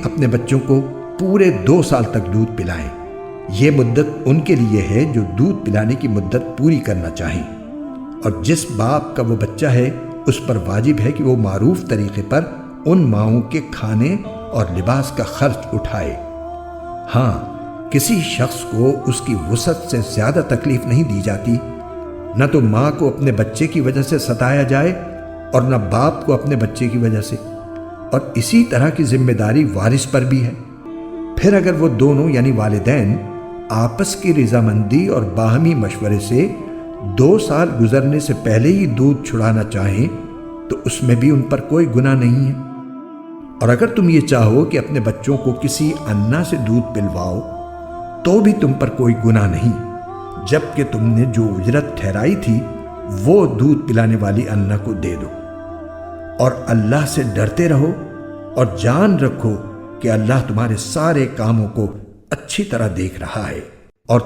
اپنے بچوں کو پورے 2 سال تک دودھ پلائیں۔ یہ مدت ان کے لیے ہے جو دودھ پلانے کی مدت پوری کرنا چاہیں، اور جس باپ کا وہ بچہ ہے اس پر واجب ہے کہ وہ معروف طریقے پر ان ماؤں کے کھانے اور لباس کا خرچ اٹھائے۔ ہاں، کسی شخص کو اس کی وسعت سے زیادہ تکلیف نہیں دی جاتی، نہ تو ماں کو اپنے بچے کی وجہ سے ستایا جائے اور نہ باپ کو اپنے بچے کی وجہ سے، اور اسی طرح کی ذمہ داری وارث پر بھی ہے۔ پھر اگر وہ دونوں یعنی والدین آپس کی رضامندی اور باہمی مشورے سے 2 سال گزرنے سے پہلے ہی دودھ چھڑانا چاہیں تو اس میں بھی ان پر کوئی گناہ نہیں ہے۔ اور اگر تم یہ چاہو کہ اپنے بچوں کو کسی انا سے دودھ پلواؤ تو بھی تم پر کوئی گناہ نہیں، جبکہ تم نے جو اجرت ٹھہرائی تھی وہ دودھ پلانے والی انا کو دے دو۔ اور اللہ سے ڈرتے رہو اور جان رکھو کہ اللہ تمہارے سارے کاموں کو اچھی طرح دیکھ رہا ہے، اور